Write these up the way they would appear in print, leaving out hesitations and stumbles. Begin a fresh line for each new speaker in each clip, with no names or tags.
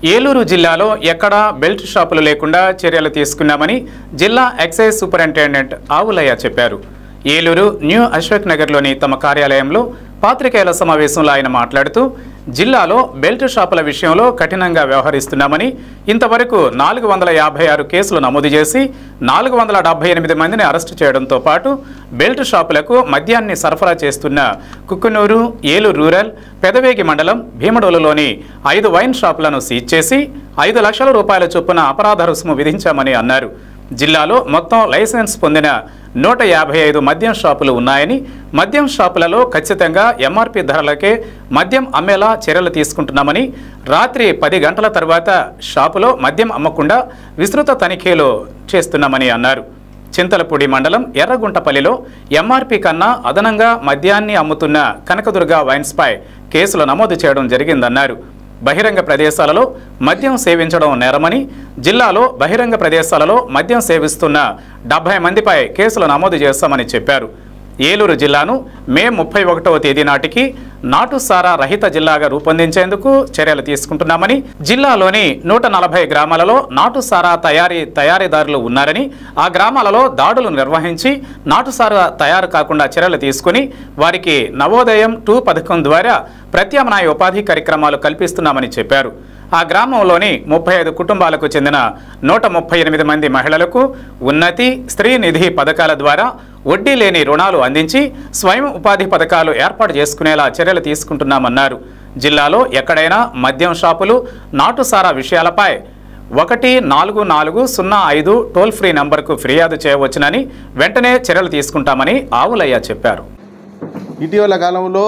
ఏలూరు జిల్లాలో ఎక్కడా బెల్ట్ షాపులు లేకుండా చర్యలు తీసుకున్నామని జిల్లా ఎక్సైజ్ సూపరింటెండెంట్ ఆవులయ్య చెప్పారు. ఏలూరు న్యూ అశోక్ నగర్లోని తమ కార్యాలయంలో పాత్రికేయుల సమావేశంలో ఆయన మాట్లాడుతూ జిల్లాలో బెల్ట్ షాపుల విషయంలో కఠినంగా వ్యవహరిస్తున్నామని, ఇంతవరకు 456 కేసులు నమోదు చేసి 478 మందిని అరెస్టు చేయడంతో పాటు బెల్ట్ షాపులకు మద్యాన్ని సరఫరా చేస్తున్న కుక్కునూరు, ఏలూరు రూరల్, పెదవేగి మండలం భీమడోలులోని 5 వైన్ షాపులను సీజ్ చేసి 5 లక్షల రూపాయల చొప్పున అపరాధ రుసుము విధించామని అన్నారు. జిల్లాలో మొత్తం లైసెన్స్ పొందిన 155 మద్యం షాపులు ఉన్నాయని, మద్యం షాపులలో ఖచ్చితంగా ఎంఆర్పీ ధరలకే మద్యం అమ్మేలా చర్యలు తీసుకుంటున్నామని, రాత్రి 10 గంటల తర్వాత షాపులో మద్యం అమ్మకుండా విస్తృత తనిఖీలు చేస్తున్నామని అన్నారు. చింతలపూడి మండలం ఎర్రగుంటపల్లిలో ఎంఆర్పీ కన్నా అదనంగా మద్యాన్ని అమ్ముతున్న కనకదుర్గ వైన్స్పై కేసులు నమోదు చేయడం జరిగిందన్నారు. బహిరంగ ప్రదేశాలలో మద్యం సేవించడం నేరమని, జిల్లాలో బహిరంగ ప్రదేశాలలో మద్యం సేవిస్తున్న 70 మందిపై కేసులు నమోదు చేస్తామని చెప్పారు. ఏలూరు జిల్లాను మే 31వ తేదీ నాటికి నాటుసారా రహిత జిల్లాగా రూపొందించేందుకు చర్యలు తీసుకుంటున్నామని, జిల్లాలోని 140 గ్రామాలలో నాటుసారా తయారీదారులు ఉన్నారని, ఆ గ్రామాలలో దాడులు నిర్వహించి నాటుసారా తయారు కాకుండా చర్యలు తీసుకుని వారికి నవోదయం 2 పథకం ద్వారా ప్రత్యామ్నాయ ఉపాధి కార్యక్రమాలు కల్పిస్తున్నామని చెప్పారు. ఆ గ్రామంలోని 35 కుటుంబాలకు చెందిన 138 మంది మహిళలకు ఉన్నతి, స్త్రీ నిధి పథకాల ద్వారా వడ్డీ లేని రుణాలు అందించి స్వయం ఉపాధి పథకాలు ఏర్పాటు చేసుకునేలా చర్యలు తీసుకుంటున్నామన్నారు. జిల్లాలో ఎక్కడైనా మద్యం షాపులు, నాటుసారా విషయాలపై 14405 టోల్ ఫ్రీ నంబర్కు ఫిర్యాదు చేయవచ్చునని, వెంటనే చర్యలు తీసుకుంటామని ఆవులయ్య చెప్పారు.
ఇటీవల కాలంలో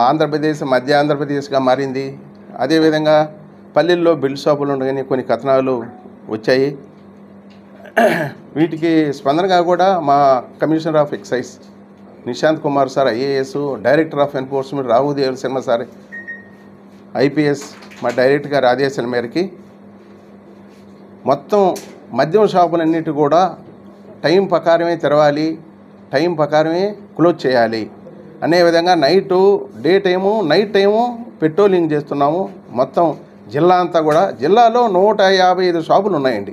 ఆంధ్రప్రదేశ్ మధ్య ఆంధ్రప్రదేశ్గా మారింది. అదేవిధంగా పల్లెల్లో బెల్ట్ షాపులు ఉండగానే కొన్ని కథనాలు వచ్చాయి. వీటికి స్పందనగా కూడా మా commissioner of excise Nishant Kumar sir IAS, director of enforcement Raodev Sharma sir IPS, మా డైరెక్టర్ గారి ఆదేశాల మేరకి మొత్తం మద్యం షాపులన్నిటి కూడా టైం ప్రకారమే తెరవాలి, టైం ప్రకారమే క్లోజ్ చేయాలి అనే విధంగా నైట్ టైము పెట్రోలింగ్ చేస్తున్నాము. మొత్తం జిల్లా అంతా కూడా, జిల్లాలో 155 షాపులు ఉన్నాయండి.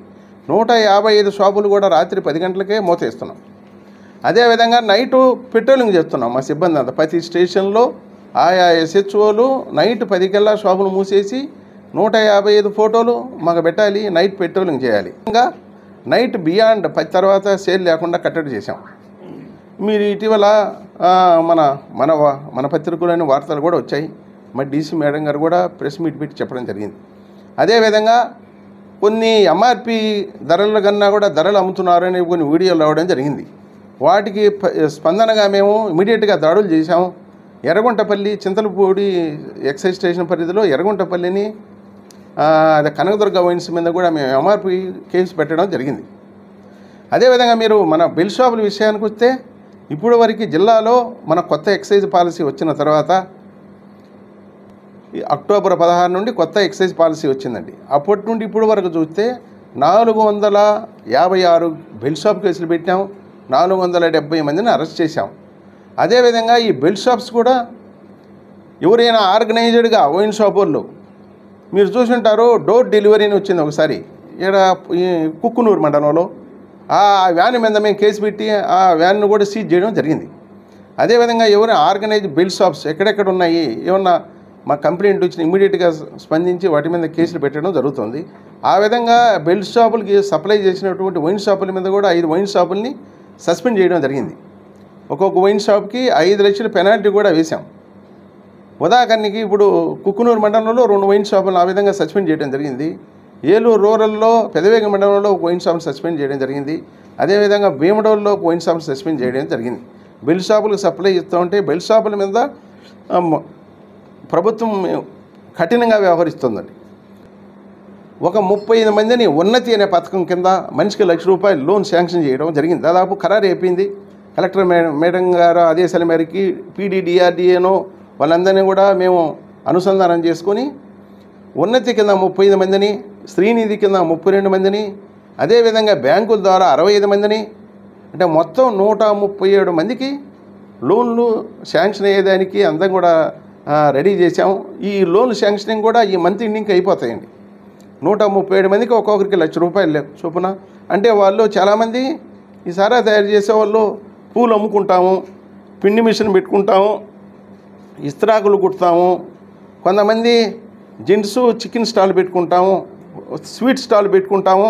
155 షాపులు కూడా రాత్రి 10 గంటలకే మూతేస్తున్నాం. అదేవిధంగా నైటు పెట్రోలింగ్ చేస్తున్నాం. మా సిబ్బంది అంతా ప్రతి స్టేషన్లో ఆయా ఎస్హెచ్ఓలు నైట్ 10 కల్లా షాపులు మూసేసి 155 ఫోటోలు మాకు పెట్టాలి, నైట్ పెట్రోలింగ్ చేయాలి. ఇంకా నైట్ బియాండ్ 10 తర్వాత సేల్ లేకుండా కట్టడి చేశాం. మీరు ఇటీవల మన పత్రికలోని వార్తలు కూడా వచ్చాయి. మరి డీసీ మేడం గారు కూడా ప్రెస్ మీట్ పెట్టి చెప్పడం జరిగింది. అదేవిధంగా కొన్ని ఎంఆర్పి ధరల కన్నా కూడా ధరలు అమ్ముతున్నారని కొన్ని వీడియోలు రావడం జరిగింది. వాటికి స్పందనగా మేము ఇమీడియట్గా దాడులు చేశాము. ఎర్రగుంటపల్లి చింతలపూడి ఎక్సైజ్ స్టేషన్ పరిధిలో ఎర్రగుంటపల్లిని అదే కనకదుర్గ వైన్స్ మీద కూడా మేము ఎంఆర్పి కేసు పెట్టడం జరిగింది. అదేవిధంగా మీరు మన బెల్ట్ షాపుల విషయానికి వస్తే, ఇప్పుడు వరకు జిల్లాలో మన కొత్త ఎక్సైజ్ పాలసీ వచ్చిన తర్వాత అక్టోబర్ 16 నుండి కొత్త ఎక్సైజ్ పాలసీ వచ్చిందండి. అప్పటి నుండి ఇప్పుడు వరకు చూస్తే 456 బెల్ట్ షాప్ కేసులు పెట్టాం, 470 మందిని అరెస్ట్ చేశాం. అదేవిధంగా ఈ బెల్ట్ షాప్స్ కూడా ఎవరైనా ఆర్గనైజ్డ్గా వైన్ షాప్ వాళ్ళు మీరు చూసుంటారు, డోర్ డెలివరీని వచ్చింది ఒకసారి ఇక్కడ కుక్కునూరు మండలంలో. ఆ వ్యాన్ మీద మేము కేసు పెట్టి ఆ వ్యాన్ను కూడా సీజ్ చేయడం జరిగింది. అదేవిధంగా ఎవరైనా ఆర్గనైజ్ బెల్ట్ షాప్స్ ఎక్కడెక్కడ ఉన్నాయి, ఏమన్నా మా కంప్లైంట్ వచ్చిన ఇమీడియట్గా స్పందించి వాటి మీద కేసులు పెట్టడం జరుగుతుంది. ఆ విధంగా బెల్ట్ షాపులకి సప్లై చేసినటువంటి వైన్ షాపుల మీద కూడా 5 వైన్ షాపుల్ని సస్పెండ్ చేయడం జరిగింది. ఒక్కొక్క వైన్ షాప్కి 5 లక్షల పెనాల్టీ కూడా వేశాం. ఉదాహరణకి ఇప్పుడు కుక్కునూరు మండలంలో 2 వైన్ షాపులను ఆ విధంగా సస్పెండ్ చేయడం జరిగింది. ఏలూరు రూరల్లో పెదవేగి మండలంలో ఒక వైన్ షాప్ని సస్పెండ్ చేయడం జరిగింది. అదేవిధంగా భీమడోల్లో ఒక వైన్ షాప్ని సస్పెండ్ చేయడం జరిగింది. బెల్ట్ షాపులకు సప్లై ఇస్తూ ఉంటే బెల్ట్ షాపుల మీద ప్రభుత్వం కఠినంగా వ్యవహరిస్తుందండి. ఒక 35 మందిని ఉన్నతి అనే పథకం కింద మనిషికి ₹1,00,000 లోన్ శాంక్షన్ చేయడం జరిగింది. దాదాపు ఖరారు అయిపోయింది. కలెక్టర్ మేడం గారు ఆదేశాల మేరకి పీడీడీఆర్డీఏనో వాళ్ళందరినీ కూడా మేము అనుసంధానం చేసుకొని ఉన్నతి కింద 35 మందిని, శ్రీనిధి కింద 32 మందిని, అదేవిధంగా బ్యాంకుల ద్వారా 65 మందిని, అంటే మొత్తం 137 మందికి లోన్లు శాంక్షన్ అయ్యేదానికి అందరం కూడా రెడీ చేసాం. ఈ లోన్ శాంక్షనింగ్ కూడా ఈ మంత్ ఎండింగ్కి అయిపోతాయండి. 137 మందికి ఒక్కొక్కరికి ₹1,00,000 చొప్పున. అంటే వాళ్ళు చాలామంది ఈ సారా తయారు చేసేవాళ్ళు పూలు అమ్ముకుంటాము, పిండి మిషన్ పెట్టుకుంటాము, ఇస్త్రాకులు కుడతాము, కొంతమంది జెంట్స్ చికెన్ స్టాల్ పెట్టుకుంటాము, స్వీట్ స్టాల్ పెట్టుకుంటాము.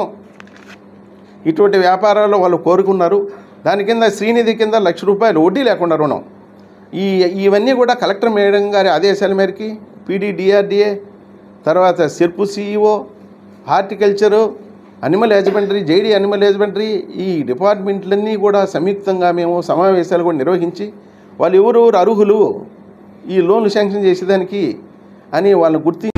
ఇటువంటి వ్యాపారాలు వాళ్ళు కోరుకున్నారు. దాని కింద శ్రీనిధి కింద ₹1,00,000 వడ్డీ లేకుండా రుణం. ఇవన్నీ కూడా కలెక్టర్ మేడం గారి ఆదేశాల మేరకి PDDRDA, తర్వాత సిర్పు CEO, horticulture, animal husbandry, JD animal husbandry, ఈ డిపార్ట్మెంట్లన్నీ కూడా సంయుక్తంగా మేము సమావేశాలు కూడా నిర్వహించి వాళ్ళు ఎవరెవరు అర్హులు ఈ లోన్లు శాంక్షన్ చేసేదానికి అని వాళ్ళని గుర్తించి